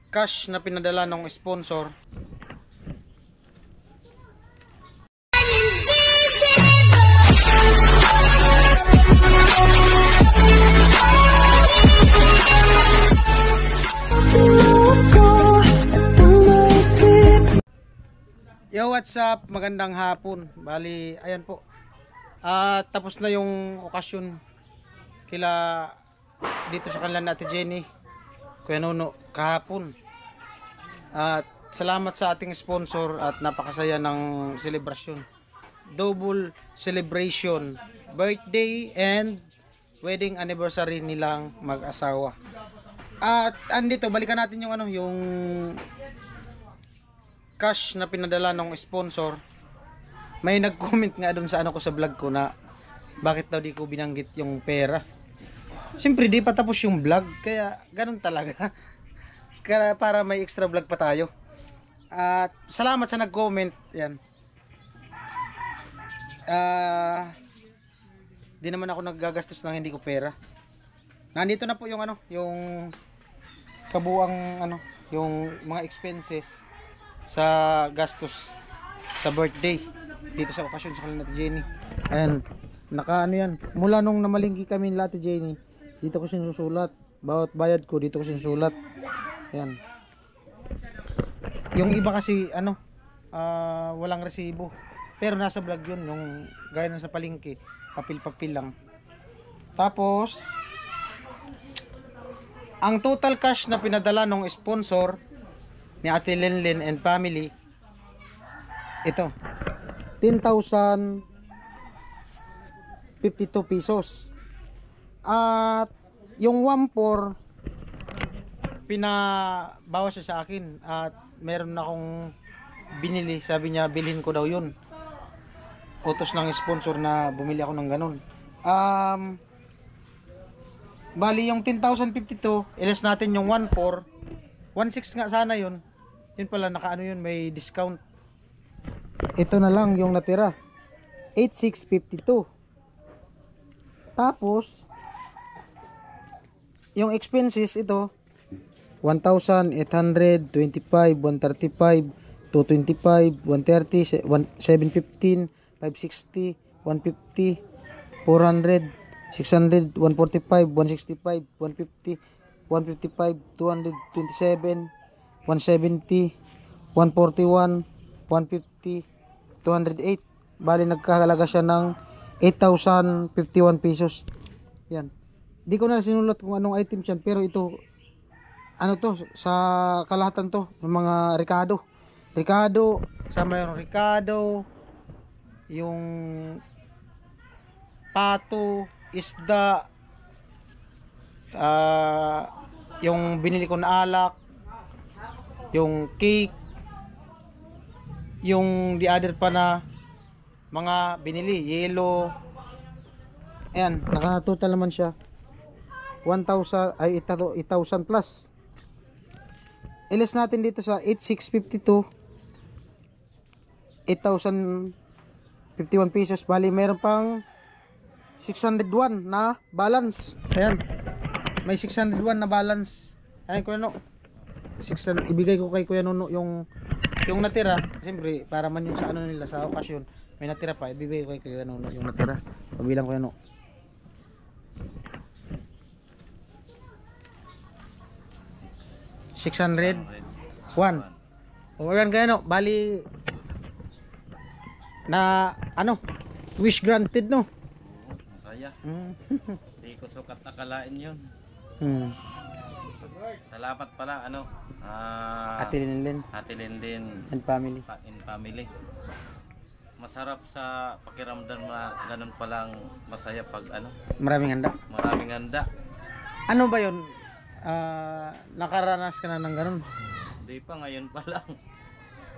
cash na pinadala ng sponsor. Yo, what's up? Magandang hapon. Bali, ayan po. Tapos na yung okasyon kila dito sa kanila Ate Jenny, Kuya Nuno kahapon. At salamat sa ating sponsor at napakasaya ng selebrasyon. Double celebration, birthday and wedding anniversary nilang mag-asawa. At andito, balikan natin yung yung cash na pinadala ng sponsor. May nag-comment nga doon sa ko sa vlog ko na bakit daw di ko binanggit yung pera. Siyempre di pa tapos yung vlog, kaya ganun talaga. Kaya para may extra vlog pa tayo. At salamat sa nag-comment. Yan. Di naman ako naggagastos ng hindi ko pera. Nandito na po yung yung kabuang yung mga expenses sa gastos sa birthday dito sa okasyon sa kanila Ate Jenny. Ayan, naka yan, mula nung namalingki kami ni Ate Jenny, dito ko sinusulat, bawat bayad ko dito ko sinusulat. Ayan, yung iba kasi walang resibo, pero nasa vlog yun, yung gaya ng sa palingki, papel-papel lang. Tapos ang total cash na pinadala ng sponsor ni Ate Lenlen and family, ito 10,052 pesos. At yung 1/4 pinabawas siya sa akin at meron na akong binili. Sabi niya bilhin ko daw yun, utos ng sponsor na bumili ako ng ganun. Bali yung 10,052 ilas natin yung 1/4, 1/6 nga sana yun. Yun pala yun, may discount. Ito na lang yung natira, 8,652. Tapos yung expenses ito 1,825, 135, 225, 130, 715, 560, 150, 400, 600, 145, 165, 150, 155, 227, 170, 141, 150, 208. Bali nagkahalaga siya ng 8,051 pesos. Yan. Di ko na sinulat kung anong item yan, pero ito to sa kalahatan to ng mga Ricardo. Sama yung Ricardo, yung pato, isda, yung binili ko na alak, yung cake, yung the other pa na mga binili, yellow. Ayan, nakatotal naman siya 1,000, ay 8,000 plus. Ilis natin dito sa 8,652, 8,051 pesos. Bali meron pang 601 na balance. Ayan, may 601 na balance. Ayan, Kuya Nuno, 600, ibigay ko kay Kuya Nuno yung natira. Siyempre para man yung sa nila sa okasyon, may natira pa, ibigay ko kay Kuya Nuno yung natira. Pabilang Kuya Nuno, 601. O ayan Kuya Nuno, bali na wish granted, no? Masaya. Hindi ko sukat nakalain yun. Salamat pala Ate Lenlen and family. Masarap sa pakiramdam na ganun palang masaya pag Maraming handa. Ano ba yun? Nakaranas ka na ng ganun? Hindi pa, ngayon pa lang.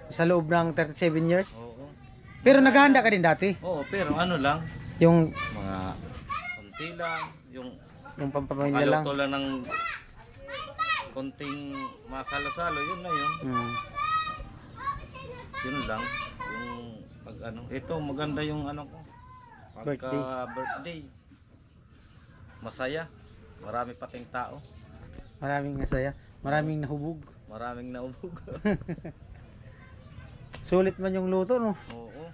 Sa loob ng 37 years? Oo. Pero naghahanda ka din dati? Oo, pero lang, yung mga konti lang, yung pampamilya lang. Kaluto lang ng konting masalo-salo, yun na yun. Yun lang, yung pag ito maganda yung ko. Birthday. Masaya. Marami pating tao. Maraming masaya, maraming nahubog. Maraming naubog. Sulit man yung luto, no? Oo.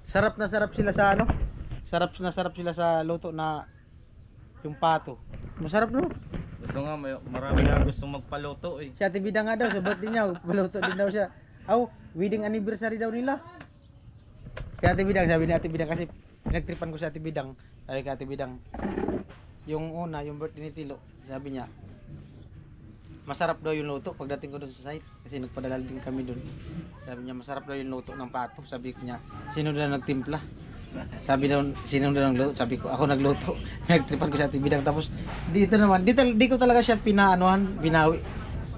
Sarap na sarap sila sa ano? Sarap na sarap sila sa luto na yung pato. Masarap, no? Gusto nga, marami na gustong magpaluto eh. Si Ate Bida nga daw, sa birthday niya, paluto din daw siya. Aw, wedding anniversary daw nila. Kaya Ate Bidang, sabi ni Ate Bidang kasi nagtripan ko si Ate Bidang. Sabi kay Ate Bidang, yung una, yung birthday ni Tilo, sabi niya, masarap daw yung luto pagdating ko doon sa site. Kasi nagpadala din kami doon. Sabi niya, masarap daw yung luto ng pato. Sabi ko niya, sino daw nagtimpla? Sabi daw, sino daw nagluto? Sabi ko, ako nagluto. Nagtripan ko sa Ate Bidang. Tapos, dito naman, di ko talaga siya binawi.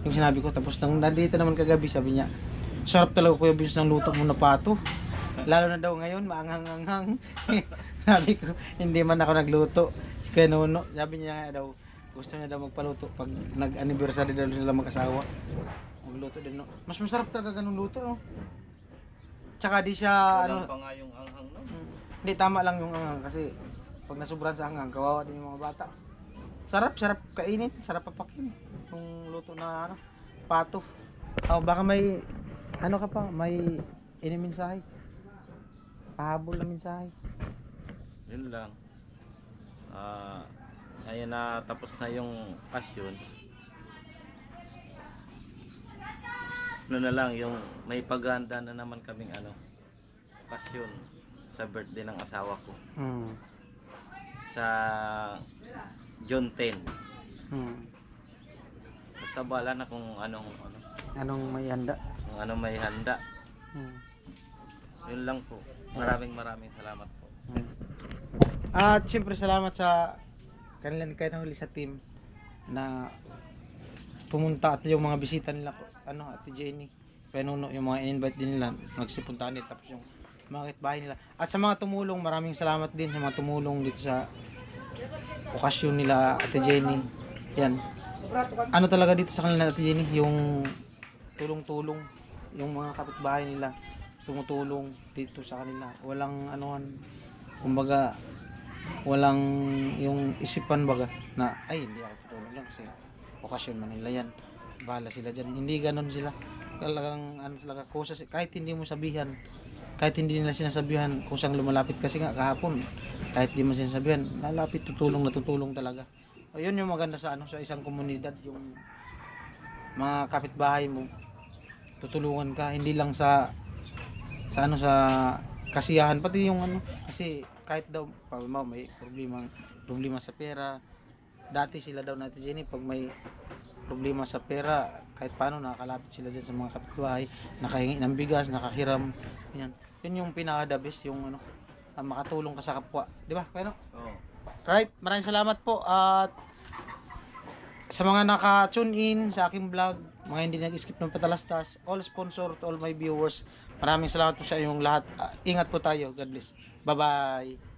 Yung sinabi ko. Tapos, nang nandito naman kagabi, sabi niya, sarap talaga Kuya Vince ng luto mo na pato. Lalo na daw ngayon, maanghang-anghang. Sabi ko, hindi man ako nagluto. Kaya Nuno, sabi niya nga daw, gusto niya daw magpaluto pag nag-anniversary daw sila mag-asawa. Magluto din, no? Mas masarap talaga ganung luto, no? Tsaka di siya, Walang ano, pa nga yung anghang, no? hindi, tama lang yung anghang kasi pag nasubran sa anghang, kawawa din yung mga bata. Sarap kainin, sarap papakin. Yung luto na, ano, pato. Oh, baka may, ano ka pa, may iniminsahe. Pahabol na mensahe. Yun lang. Ngayon na tapos na yung okasyon. Ano na lang, yung may paghahanda na naman kaming okasyon sa birthday ng asawa ko. Sa June 10. Basta bala na kung anong May handa. kung anong may handa. Yun lang po. Maraming salamat po. At siyempre salamat sa kanilang kayo huli sa team na pumunta at yung mga bisita nila po, Ate Jenny, Nuno, yung mga invite din nila, nagsipuntahan nila, tapos yung mga bahay nila. At sa mga tumulong, maraming salamat din sa mga tumulong dito sa okasyon nila Ate Jenny. Yan. Ano talaga dito sa kanila Ate Jenny, yung tulong-tulong, yung mga kapitbahay nila tumutulong dito sa kanila. Walang kumbaga walang yung isipan baga na ay hindi ako tutulong lang kasi okasyon man nila yan, bahala sila dyan. Hindi ganon sila, talagang talaga kusa, kahit hindi mo sabihan, kahit hindi nila sinasabihan kusang lumalapit. Kasi nga kahapon kahit di mo sinasabihan lalapit, tutulong talaga. Ayun yung maganda sa sa isang komunidad, yung mga kapitbahay mo tutulungan ka, hindi lang sa kasiyahan, pati yung kasi kahit daw pag may problema sa pera, dati sila daw Ate Jenny, pag may problema sa pera, kahit paano nakakalapit sila dyan sa mga kapitbahay, nakahingi ng bigas, nakahiram, yan. Yun yung pinaka the best, yung makatulong ka sa kapwa, di ba? Kaya Oo. Right, maraming salamat po at sa mga naka-tune in sa aking vlog, mga hindi nag-skip ng patalastas, all sponsor to all my viewers, maraming salamat po sa inyong lahat. Ingat po tayo. God bless. Bye-bye.